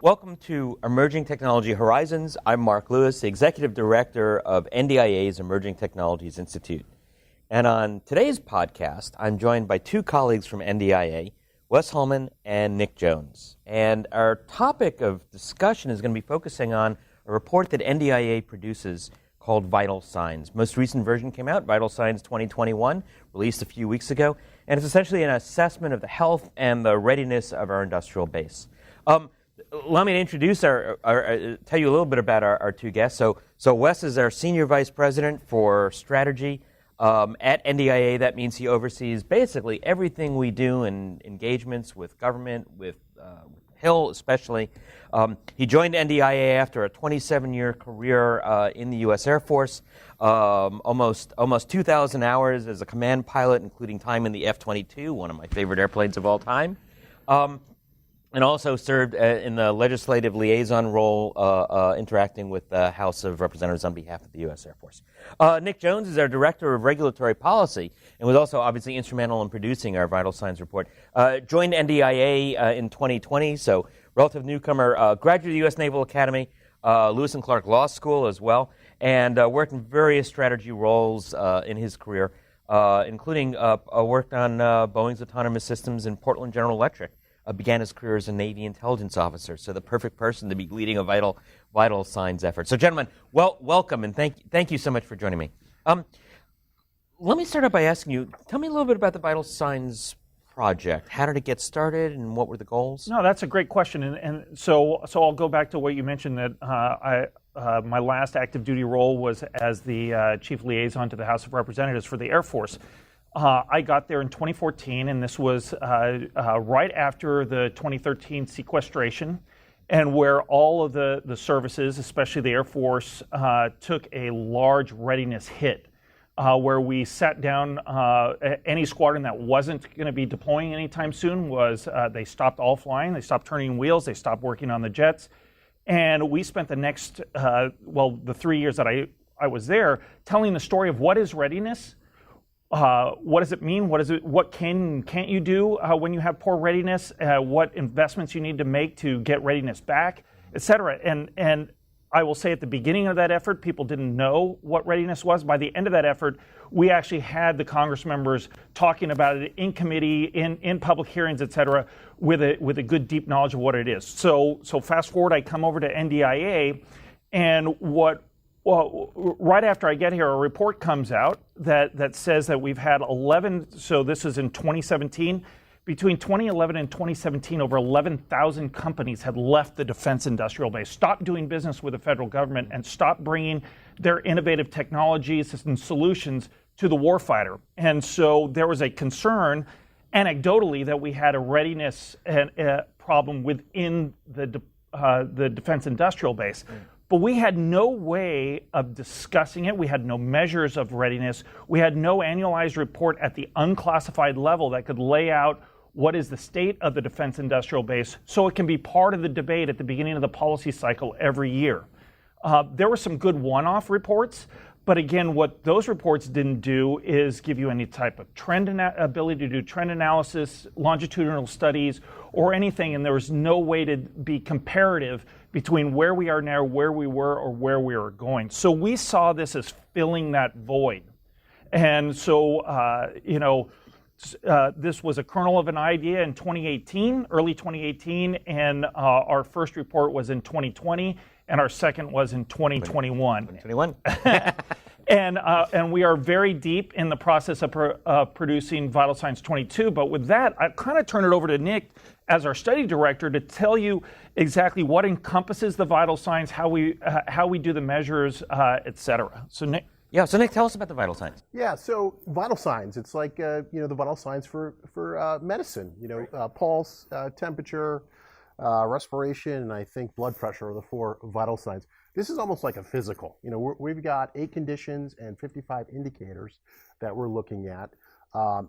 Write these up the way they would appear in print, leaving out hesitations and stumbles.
Welcome to Emerging Technology Horizons. I'm Mark Lewis, the Executive Director of NDIA's Emerging Technologies Institute. And on today's podcast, I'm joined by two colleagues from NDIA, Wes Hallman and Nick Jones. And our topic of discussion is going to be focusing on a report that NDIA produces called Vital Signs. Most recent version came out, Vital Signs 2021, released a few weeks ago. And it's essentially an assessment of the health and the readiness of our industrial base. Let me introduce tell you a little bit about our two guests. So Wes is our Senior Vice President for Strategy at NDIA. That means he oversees basically everything we do in engagements with government, with Hill especially. He joined NDIA after a 27-year career in the U.S. Air Force, almost 2,000 hours as a command pilot, including time in the F-22, one of my favorite airplanes of all time. And also served in the legislative liaison role, interacting with the House of Representatives on behalf of the U.S. Air Force. Nick Jones is our Director of Regulatory Policy and was also obviously instrumental in producing our Vital Signs report. Joined NDIA in 2020, so relative newcomer, graduate of the U.S. Naval Academy, Lewis and Clark Law School as well, and worked in various strategy roles in his career, including worked on Boeing's autonomous systems in Portland General Electric. Began his career as a Navy intelligence officer, so the perfect person to be leading a vital signs effort. So, gentlemen, welcome, and thank you so much for joining me. Let me start out by asking you, tell me a little bit about the Vital Signs project. How did it get started, and what were the goals? No, that's a great question, and so I'll go back to what you mentioned, that my last active duty role was as the chief liaison to the House of Representatives for the Air Force. I got there in 2014, and this was right after the 2013 sequestration, and where all of the services, especially the Air Force, took a large readiness hit, where we sat down. Any squadron that wasn't going to be deploying anytime soon they stopped all flying, they stopped turning wheels, they stopped working on the jets, and we spent the next, the 3 years that I was there, telling the story of what is readiness. What does it mean? What can't you do when you have poor readiness? What investments you need to make to get readiness back, et cetera. And I will say at the beginning of that effort, people didn't know what readiness was. By the end of that effort, we actually had the Congress members talking about it in committee, in public hearings, et cetera, with a good deep knowledge of what it is. So fast forward, I come over to NDIA, and right after I get here, a report comes out that says that we've had 11, so this is in 2017, between 2011 and 2017, over 11,000 companies had left the defense industrial base, stopped doing business with the federal government, and stopped bringing their innovative technologies and solutions to the warfighter. And so there was a concern, anecdotally, that we had a readiness problem within the defense industrial base. But we had no way of discussing it. We had no measures of readiness. We had no annualized report at the unclassified level that could lay out what is the state of the defense industrial base so it can be part of the debate at the beginning of the policy cycle every year. There were some good one-off reports, but again, what those reports didn't do is give you any type of ability to do trend analysis, longitudinal studies, or anything, and there was no way to be comparative between where we are now, where we were, or where we are going. So we saw this as filling that void. And so, this was a kernel of an idea in 2018, early 2018, and our first report was in 2020, and our second was in 2021. 2021. And we are very deep in the process of producing Vital Signs 22. But with that, I kind of turn it over to Nick as our study director to tell you exactly what encompasses the Vital Signs, how we do the measures, et cetera. So Nick. Yeah, so Nick, tell us about the Vital Signs. Yeah, so Vital Signs, it's like the Vital Signs for medicine. Pulse, temperature, respiration, and I think blood pressure are the four vital signs. This is almost like a physical. We've got 8 conditions and 55 indicators that we're looking at.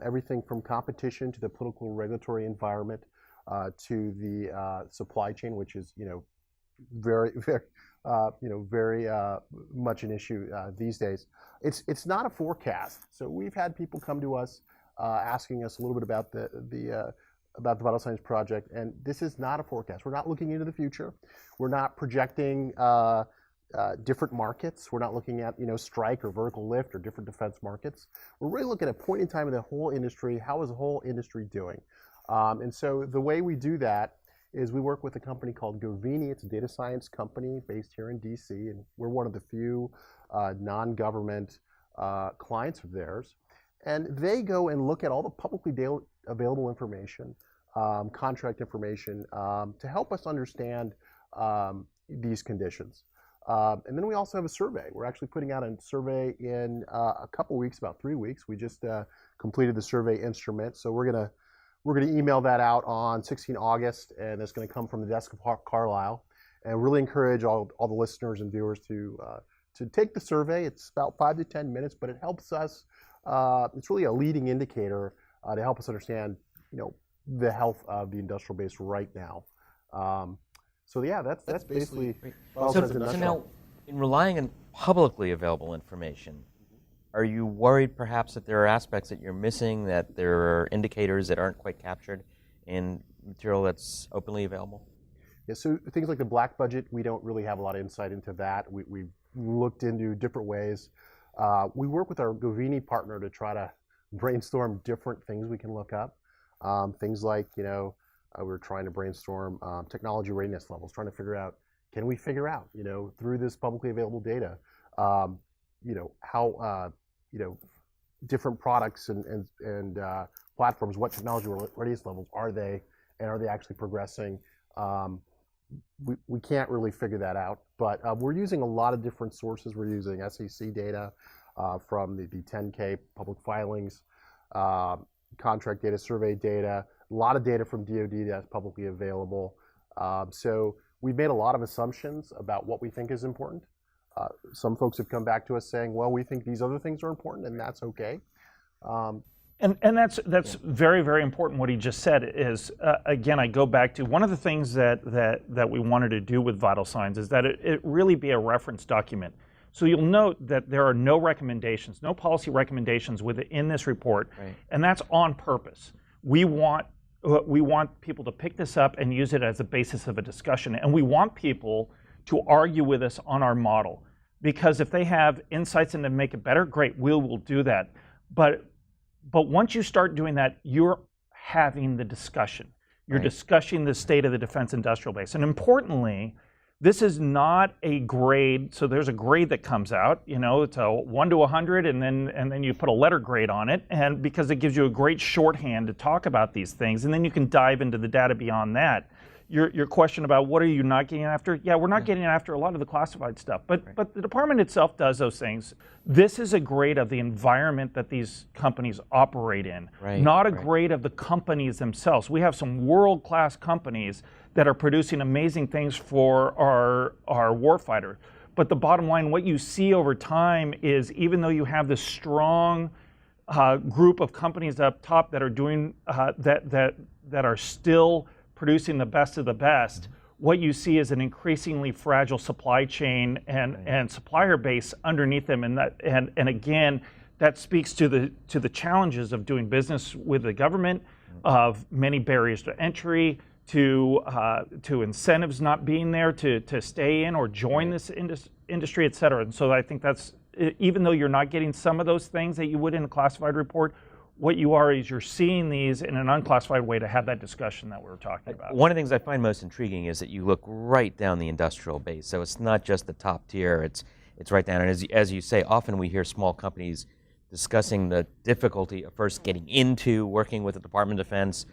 Everything from competition to the political regulatory environment to the supply chain, which is very much an issue these days. It's not a forecast. So we've had people come to us asking us a little bit about the about the Vital Signs Project, and this is not a forecast. We're not looking into the future. We're not projecting different markets. We're not looking at strike or vertical lift or different defense markets. We're really looking at a point in time in the whole industry. How is the whole industry doing? And so the way we do that is we work with a company called Govini. It's a data science company based here in DC, and we're one of the few non-government clients of theirs. And they go and look at all the publicly available information, contract information, to help us understand these conditions. And then we also have a survey. We're actually putting out a survey in a couple weeks, about 3 weeks. We just completed the survey instrument, so we're gonna email that out on 16 August, and it's gonna come from the desk of Carlisle. And really encourage all the listeners and viewers to take the survey. It's about 5 to 10 minutes, but it helps us. It's really a leading indicator to help us understand, the health of the industrial base right now. So yeah, that's basically. So now, in relying on publicly available information, are you worried perhaps that there are aspects that you're missing, that there are indicators that aren't quite captured in material that's openly available? Yeah, so things like the black budget, we don't really have a lot of insight into that. We've looked into different ways. We work with our Govini partner to try to brainstorm different things we can look up. Things like, we're trying to brainstorm technology readiness levels, trying to figure out, can we figure out, through this publicly available data, how, different products and platforms, what technology readiness levels are they, and are they actually progressing? We can't really figure that out, but we're using a lot of different sources. We're using SEC data from the 10K public filings, contract data, survey data, a lot of data from DoD that's publicly available. So we've made a lot of assumptions about what we think is important. Some folks have come back to us saying, well, we think these other things are important, and that's okay. And that's very, very important. What he just said is, again, I go back to one of the things that we wanted to do with Vital Signs is that it really be a reference document. So you'll note that there are no recommendations, no policy recommendations within this report, right. And that's on purpose. We want people to pick this up and use it as a basis of a discussion, and we want people to argue with us on our model, because if they have insights and to make it better, great, we'll do that. But once you start doing that, you're having the discussion. You're right. discussing the state of the defense industrial base. And importantly, this is not a grade. So there's a grade that comes out, it's a 1 to 100, and then you put a letter grade on it, and because it gives you a great shorthand to talk about these things, and then you can dive into the data beyond that. Your question about what are you not getting after? Yeah, we're not getting after a lot of the classified stuff, but the department itself does those things. This is a grade of the environment that these companies operate in, not a grade of the companies themselves. We have some world-class companies that are producing amazing things for our warfighter. But the bottom line, what you see over time is, even though you have this strong group of companies up top that are doing that are still producing the best of the best, what you see is an increasingly fragile supply chain and supplier base underneath them, and again, that speaks to the challenges of doing business with the government, of many barriers to entry, to incentives not being there to stay in or join this industry, et cetera. And so I think that's, even though you're not getting some of those things that you would in a classified report, what you are is you're seeing these in an unclassified way to have that discussion that we were talking about. One of the things I find most intriguing is that you look right down the industrial base. So it's not just the top tier, it's right down. And as you say, often we hear small companies discussing the difficulty of first getting into working with the Department of Defense,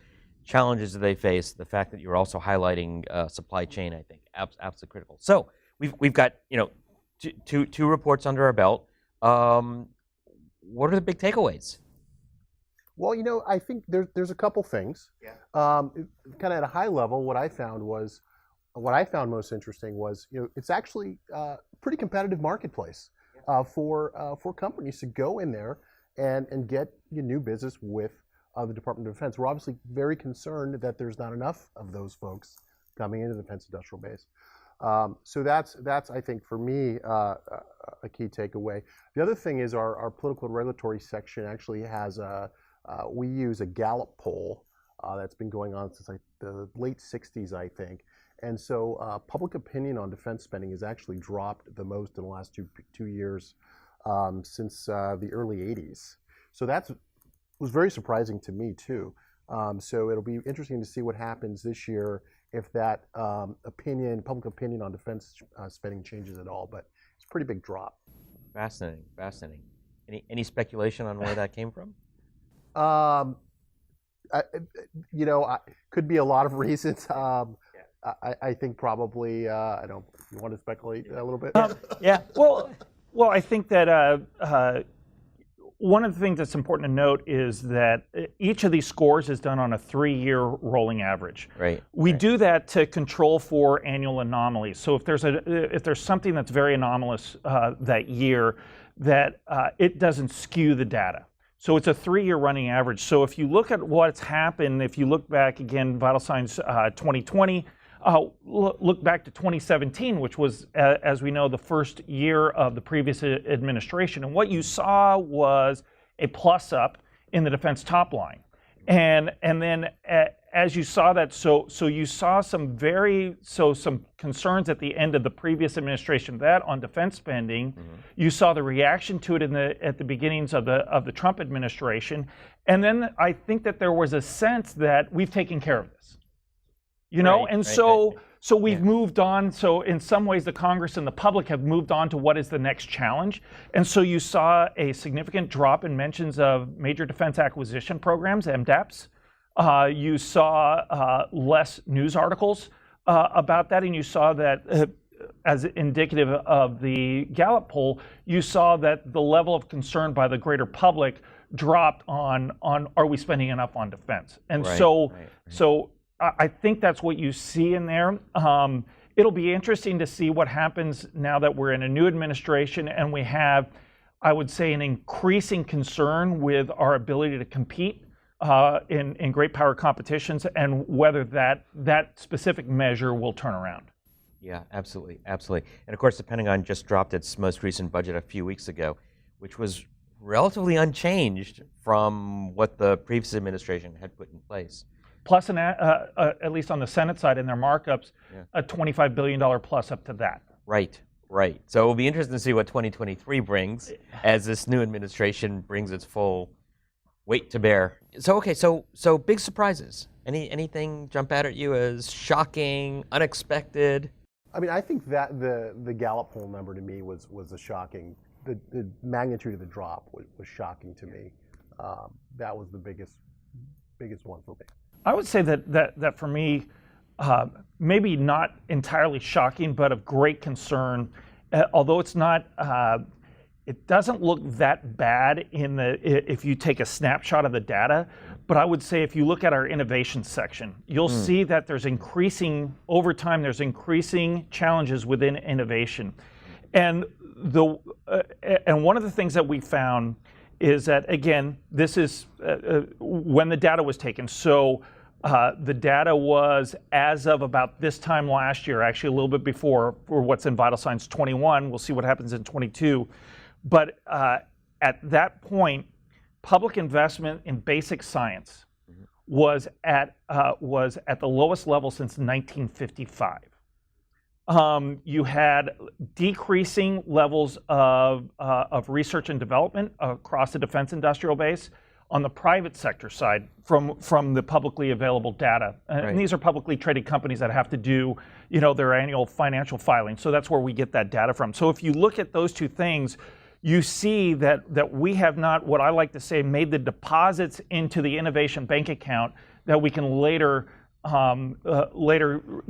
challenges that they face, the fact that you're also highlighting supply chain, I think, absolutely critical. So we've got two reports under our belt. What are the big takeaways? Well, I think there's a couple things. Yeah. Kind of at a high level, what I found most interesting was, it's actually a pretty competitive marketplace for companies to go in there and get new business with the Department of Defense. We're obviously very concerned that there's not enough of those folks coming into the defense industrial base. So that's I think for me a key takeaway. The other thing is our political and regulatory section actually has we use a Gallup poll that's been going on since like the late 60s, I think. And so public opinion on defense spending has actually dropped the most in the last two years since the early 80s. So that was very surprising to me too. So it'll be interesting to see what happens this year if that public opinion on defense spending changes at all. But it's a pretty big drop. Fascinating, fascinating. Any speculation on where that came from? Could be a lot of reasons. I think probably, I don't, you want to speculate a little bit? Yeah, well, I think that one of the things that's important to note is that each of these scores is done on a 3-year rolling average. Right. We do that to control for annual anomalies. So if there's something that's very anomalous that year, that it doesn't skew the data. So it's a 3-year running average. So if you look at what's happened, if you look back again, Vital Signs 2020, look back to 2017, which was, as we know, the first year of the previous administration. And what you saw was a plus up in the defense top line. And then as you saw that, so you saw some concerns at the end of the previous administration that on defense spending. Mm-hmm. You saw the reaction to it at the beginnings of the Trump administration. And then I think that there was a sense that we've taken care of this. So we've moved on. So in some ways, the Congress and the public have moved on to what is the next challenge. And so you saw a significant drop in mentions of major defense acquisition programs, MDAPs. You saw less news articles about that, and you saw that as indicative of the Gallup poll, you saw that the level of concern by the greater public dropped on are we spending enough on defense? And so I think that's what you see in there. It'll be interesting to see what happens now that we're in a new administration and we have, I would say, an increasing concern with our ability to compete in great power competitions, and whether that specific measure will turn around. Yeah, absolutely, absolutely. And of course, the Pentagon just dropped its most recent budget a few weeks ago, which was relatively unchanged from what the previous administration had put in place. Plus, at least on the Senate side in their markups, a $25 billion plus up to that. Right. So it will be interesting to see what 2023 brings as this new administration brings its full weight to bear. So big surprises. Anything jump out at you as shocking, unexpected? I mean, I think that the Gallup poll number to me was a shocking. The magnitude of the drop was shocking to me. That was the biggest one for me. I would say that for me, maybe not entirely shocking, but of great concern. Although it's not, it doesn't look that bad if you take a snapshot of the data. But I would say if you look at our innovation section, you'll see that there's increasing challenges within innovation, and one of the things that we found is that, again, this is when the data was taken. So the data was as of about this time last year, actually a little bit before, for what's in Vital Signs 21. We'll see what happens in 22. But at that point, public investment in basic science was at the lowest level since 1955. You had decreasing levels of research and development across the defense industrial base on the private sector side from the publicly available data. And these are publicly traded companies that have to do, their annual financial filing. So that's where we get that data from. So if you look at those two things, you see that we have not, what I like to say, made the deposits into the innovation bank account that we can later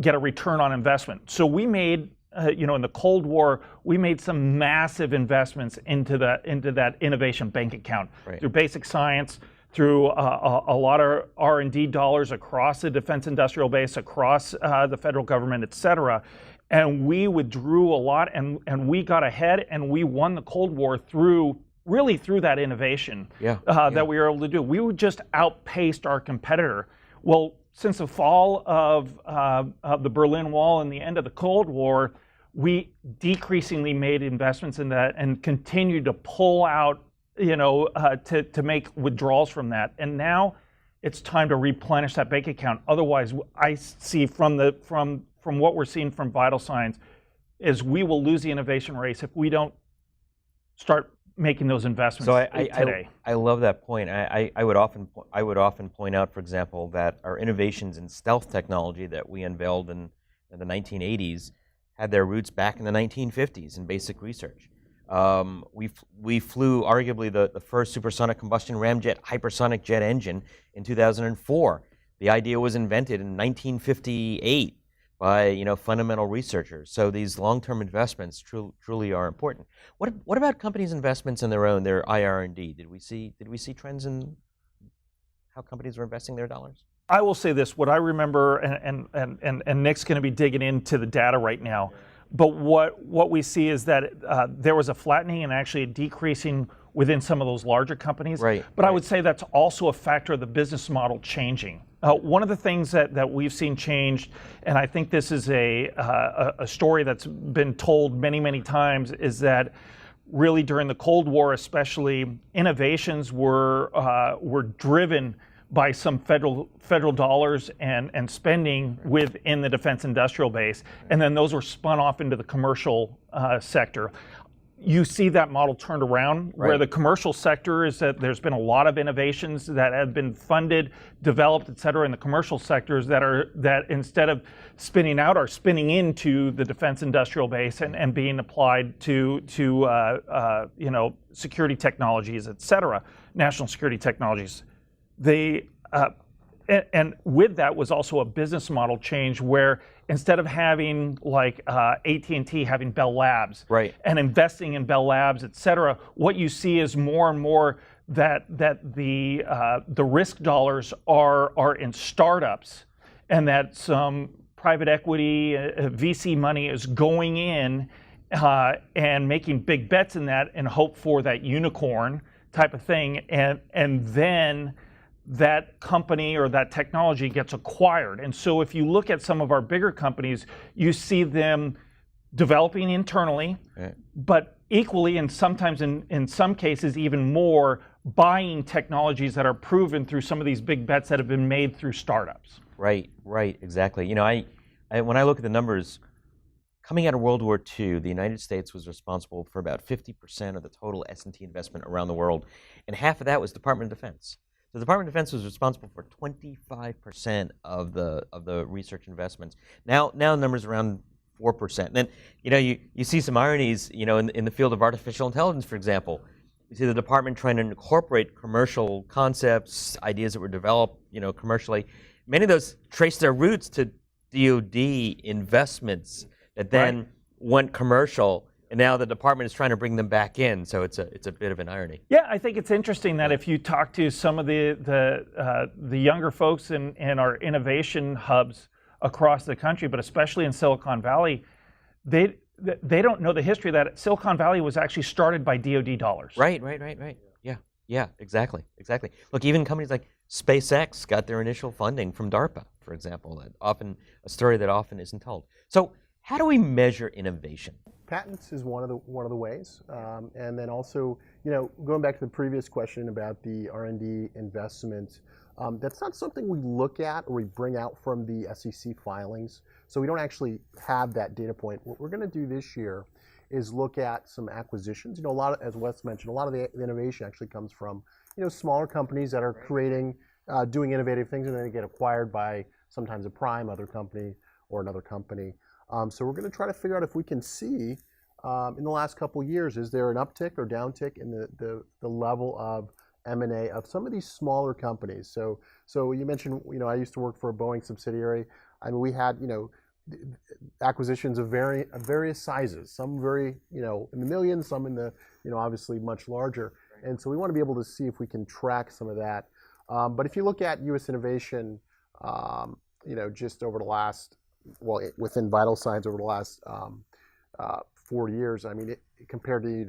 get a return on investment. So we made, in the Cold War, we made some massive investments into that innovation bank account through basic science, through a lot of R&D dollars across the defense industrial base, across the federal government, et cetera. And we withdrew a lot, and we got ahead, and we won the Cold War through that innovation that we were able to do. We just outpaced our competitor. Well, since the fall of the Berlin Wall and the end of the Cold War, we decreasingly made investments in that and continued to pull out, to make withdrawals from that. And now it's time to replenish that bank account. Otherwise, I see from what we're seeing from vital signs is we will lose the innovation race if we don't start making those investments today. I love that point. I would often point out, for example, that our innovations in stealth technology that we unveiled in the 1980s had their roots back in the 1950s in basic research. We flew arguably the first supersonic combustion ramjet hypersonic jet engine in 2004. The idea was invented in 1958 by fundamental researchers. So these long-term investments truly are important. What about companies' investments in their IR&D? Did we see trends in how companies were investing their dollars? I will say this: what I remember, and Nick's going to be digging into the data right now. But what we see is that there was a flattening and actually a decreasing within some of those larger companies. Right. But I would say that's also a factor of the business model changing. One of the things that we've seen changed, and I think this is a story that's been told many, many times, is that really during the Cold War especially, innovations were driven by some federal dollars and spending within the defense industrial base, and then those were spun off into the commercial sector. You see that model turned around, where the commercial sector is that there's been a lot of innovations that have been funded, developed, et cetera, in the commercial sectors that instead of spinning out are spinning into the defense industrial base and being applied to security technologies, et cetera, national security technologies. And with that was also a business model change where instead of having like AT&T having Bell Labs and investing in Bell Labs, et cetera, what you see is more and more that the risk dollars are in startups, and that some private equity, VC money is going in and making big bets in that in hope for that unicorn type of thing, and then that company or that technology gets acquired. And so if you look at some of our bigger companies, you see them developing internally, but equally, and sometimes in some cases even more, buying technologies that are proven through some of these big bets that have been made through startups. Right, exactly. When I look at the numbers, coming out of World War II, the United States was responsible for about 50% of the total S&T investment around the world, and half of that was Department of Defense. The Department of Defense was responsible for 25% of the research investments. Now the number's around 4%. And then you see some ironies in the field of artificial intelligence, for example. You see the department trying to incorporate commercial concepts, ideas that were developed commercially. Many of those trace their roots to DoD investments that then went commercial. And now the department is trying to bring them back in, so it's a bit of an irony. Yeah, I think it's interesting that if you talk to some of the younger folks in our innovation hubs across the country, but especially in Silicon Valley, they don't know the history that Silicon Valley was actually started by DoD dollars. Right. Yeah, exactly. Look, even companies like SpaceX got their initial funding from DARPA, for example. A story that often isn't told. So, how do we measure innovation? Patents is one of the ways, and then also, going back to the previous question about the R&D investment, that's not something we look at or we bring out from the SEC filings. So we don't actually have that data point. What we're going to do this year is look at some acquisitions. A lot of, as Wes mentioned, a lot of the innovation actually comes from smaller companies that are creating, doing innovative things, and then they get acquired by sometimes a prime other company or another company. So we're going to try to figure out if we can see in the last couple of years, is there an uptick or downtick in the level of M&A of some of these smaller companies. So you mentioned, I used to work for a Boeing subsidiary. I mean, we had, acquisitions of various sizes, some very, in the millions, some in the, obviously much larger. And so we want to be able to see if we can track some of that. But if you look at U.S. innovation, just over the last, within vital signs over the last 4 years, I mean, compared to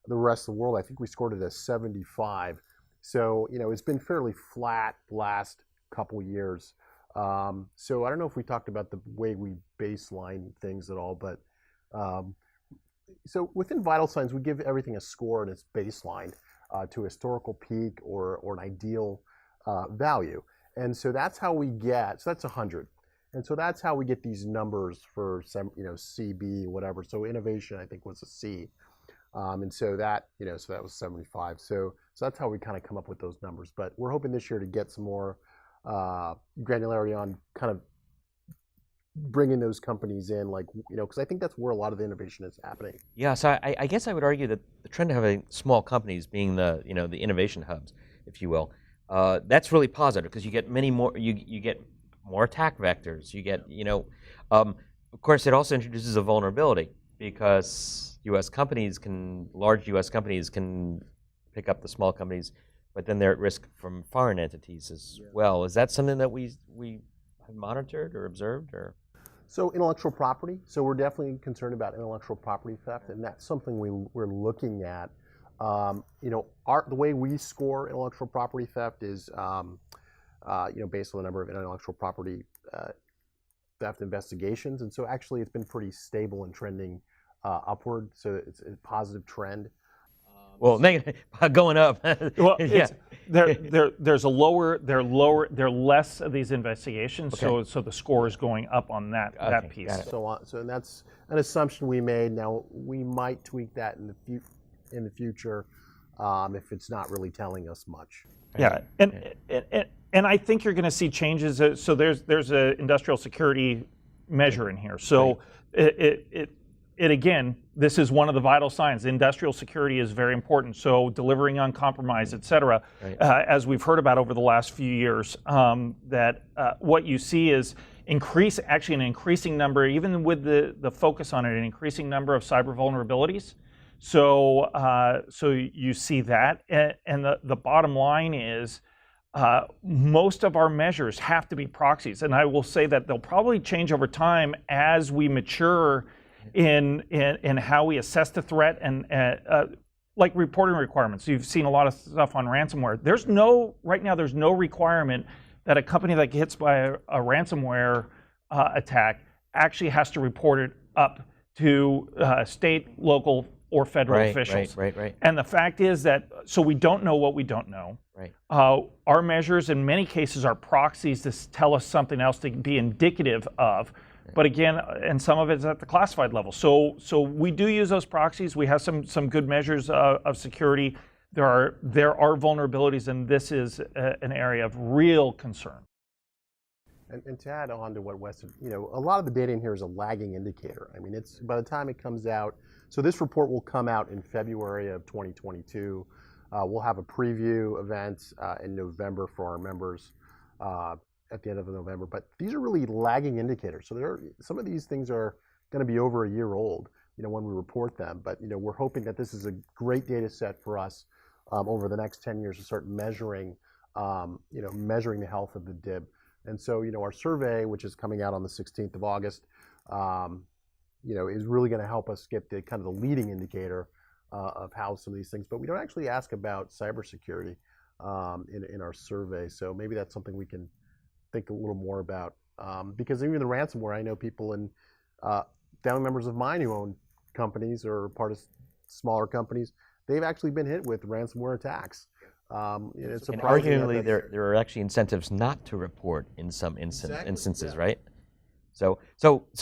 the rest of the world, I think we scored it as 75. So, it's been fairly flat the last couple years. So I don't know if we talked about the way we baseline things at all, but so within vital signs, we give everything a score and it's baselined. to a historical peak or an ideal value. And so that's how we get, so that's 100. And so that's how we get these numbers for some, CB, whatever. So innovation, I think, was a C. And so that, so that was 75. So that's how we kind of come up with those numbers. But we're hoping this year to get some more granularity on kind of bringing those companies in, like, because I think that's where a lot of the innovation is happening. Yeah, so I guess I would argue that the trend of having small companies being the innovation hubs, if you will, that's really positive because you get many more. You get more attack vectors. You get of course, it also introduces a vulnerability because large U.S. companies can pick up the small companies, but then they're at risk from foreign entities as well. Is that something that we have monitored or observed or? So intellectual property. So we're definitely concerned about intellectual property theft, and that's something we're looking at. The way we score intellectual property theft is, based on the number of intellectual property theft investigations, and so actually it's been pretty stable and trending upward. So it's a positive trend. Well, negative, going up. Well, there's less of these investigations, Okay. so the score is going up on that piece. Got it. So that's an assumption we made. Now we might tweak that in the future if it's not really telling us much. Yeah, and I think you're going to see changes. So there's an industrial security measure in here. So it again, this is one of the vital signs. Industrial security is very important. So delivering on compromise, et cetera, as we've heard about over the last few years, that what you see is an increasing number, even with the focus on it, an increasing number of cyber vulnerabilities. So you see that, and the bottom line is most of our measures have to be proxies, and I will say that they'll probably change over time as we mature in how we assess the threat and like reporting requirements. You've seen a lot of stuff on ransomware. Right now there's no requirement that a company that gets by a ransomware attack actually has to report it up to state, local, or federal officials. Right. And the fact is that, so we don't know what we don't know. Right. Our measures in many cases are proxies to tell us something else to be indicative of. But again, and some of it's at the classified level. So we do use those proxies. We have some good measures of security. There are vulnerabilities, and this is an area of real concern. And to add on to what Wes said, a lot of the data in here is a lagging indicator. I mean, it's by the time it comes out. So this report will come out in February of 2022. We'll have a preview event in November for our members at the end of November. But these are really lagging indicators. So some of these things are going to be over a year old, when we report them. But we're hoping that this is a great data set for us over the next 10 years to start measuring, measuring the health of the DIB. And so, our survey, which is coming out on the 16th of August, is really going to help us get the kind of the leading indicator of how some of these things. But we don't actually ask about cybersecurity in our survey. So maybe that's something we can think a little more about. Because even the ransomware, I know people and family members of mine who own companies or part of smaller companies, they've actually been hit with ransomware attacks. It's And surprising arguably, there are actually incentives not to report in some instances, right? So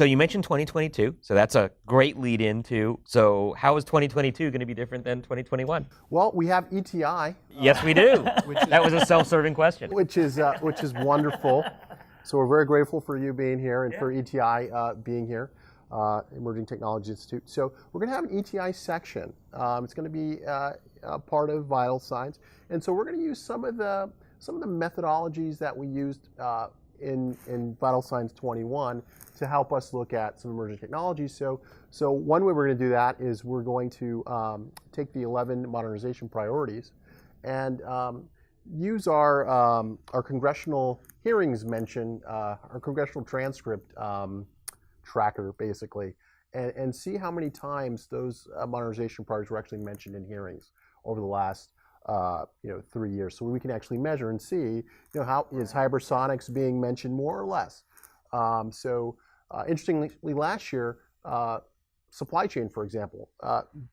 you mentioned 2022, so that's a great lead into. So how is 2022 going to be different than 2021? Well, we have ETI. Yes, we do. That was a self-serving question. Which is wonderful. So we're very grateful for you being here and for ETI being here, Emerging Technology Institute. So we're going to have an ETI section. It's going to be part of vital signs, and so we're going to use some of the methodologies that we used in Vital Signs 21 to help us look at some emerging technologies. So one way we're going to do that is we're going to take the 11 modernization priorities and use our congressional hearings mention, our congressional transcript tracker, basically, and see how many times those modernization priorities were actually mentioned in hearings over the last 3 years, so we can actually measure and see, how is hypersonics being mentioned more or less. Interestingly, last year, supply chain, for example,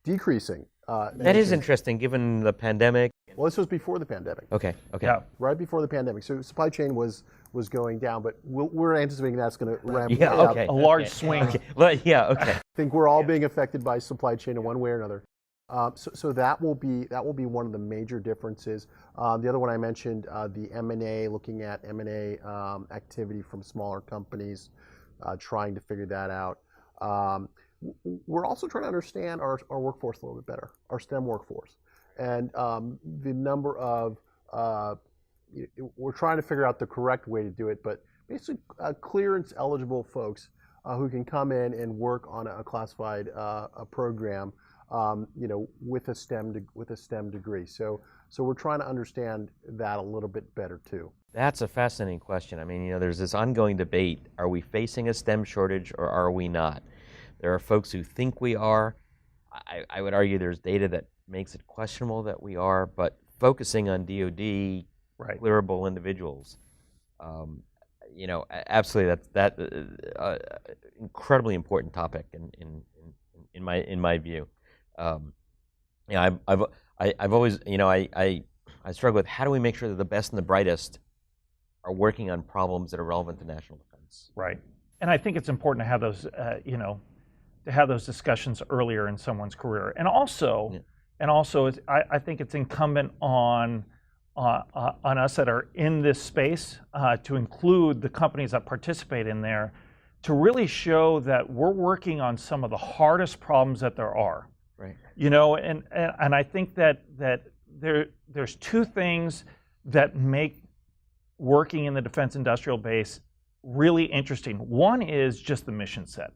decreasing. That is interesting, given the pandemic. Well, this was before the pandemic. Okay. Yeah. Right before the pandemic. So supply chain was going down, but we're anticipating that's going to ramp Yeah. up. Okay. A large swing. Okay. Well, yeah. Okay. I think we're all being affected by supply chain in one way or another. So that will be one of the major differences. The other one I mentioned, the M&A, looking at M&A activity from smaller companies, trying to figure that out. We're also trying to understand our workforce a little bit better, our STEM workforce, and the number of. We're trying to figure out the correct way to do it, but basically clearance eligible folks who can come in and work on a classified program. With a STEM degree. So we're trying to understand that a little bit better too. That's a fascinating question. I mean, there's this ongoing debate. Are we facing a STEM shortage or are we not? There are folks who think we are. I would argue there's data that makes it questionable that we are, but focusing on DoD clearable individuals, absolutely that's incredibly important topic in my view. I've always, I struggle with how do we make sure that the best and the brightest are working on problems that are relevant to national defense. Right. And I think it's important to have those, to have those discussions earlier in someone's career. And also, I think it's incumbent on us that are in this space to include the companies that participate in there to really show that we're working on some of the hardest problems that there are. Right. And I think that there's two things that make working in the defense industrial base really interesting. One is just the mission set.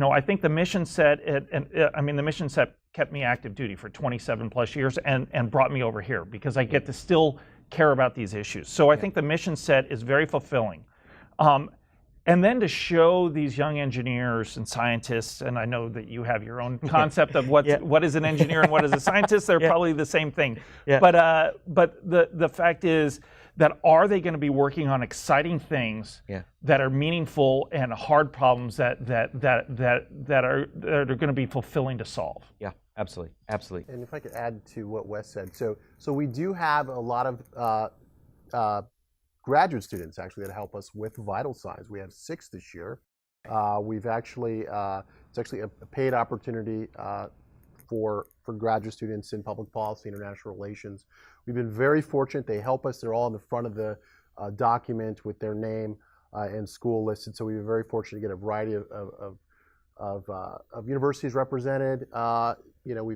I think the mission set, the mission set kept me active duty for 27 plus years and brought me over here because I get to still care about these issues. So I think the mission set is very fulfilling. And then to show these young engineers and scientists, and I know that you have your own concept of what is an engineer and what is a scientist, they're probably the same thing. Yeah. But the fact is that are they going to be working on exciting things that are meaningful and hard problems that are going to be fulfilling to solve? Yeah, absolutely. And if I could add to what Wes said, so we do have a lot of graduate students actually that help us with vital signs. We have 6 this year. We've actually it's actually a paid opportunity for graduate students in public policy, international relations. We've been very fortunate. They help us. They're all in the front of the document with their name and school listed. So we've been very fortunate to get a variety of universities represented. We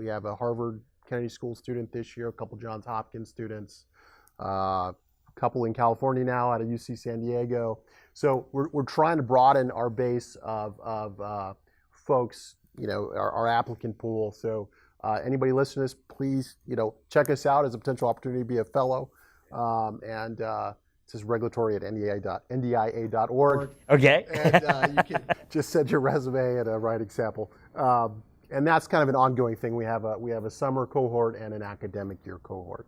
have a Harvard Kennedy School student this year, a couple Johns Hopkins students. Couple in California now out of UC San Diego. So we're trying to broaden our base of folks, our applicant pool. So anybody listening to this, please, check us out as a potential opportunity to be a fellow. And it says regulatory at NDIA.org. Okay. And you can just send your resume and a writing sample. And that's kind of an ongoing thing. We have a summer cohort and an academic year cohort.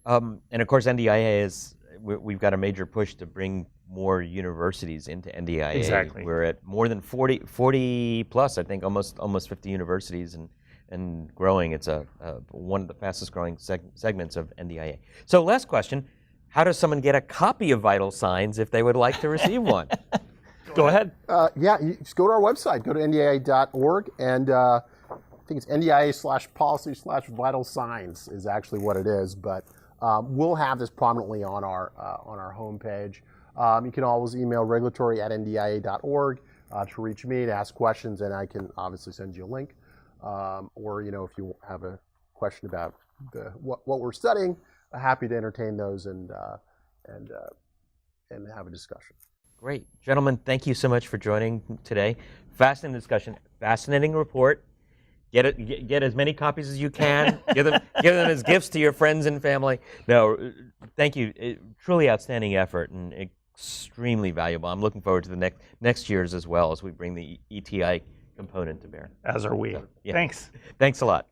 And of course, NDIA we've got a major push to bring more universities into NDIA. Exactly. We're at more than 40 plus, I think, almost 50 universities and growing. It's one of the fastest growing segments of NDIA. So last question, how does someone get a copy of Vital Signs if they would like to receive one? Go ahead. You just go to our website, go to ndia.org, and I think it's NDIA/policy/vital signs is actually what it is, but we'll have this prominently on our homepage. You can always email regulatory@ndia.org to reach me to ask questions, and I can obviously send you a link. Or if you have a question about what we're studying, happy to entertain those and have a discussion. Great, gentlemen. Thank you so much for joining today. Fascinating discussion, fascinating report. Get as many copies as you can. give them as gifts to your friends and family. No, thank you. Truly outstanding effort and extremely valuable. I'm looking forward to the next year's as well as we bring the ETI component to bear. As are we. So, yeah. Thanks. Thanks a lot.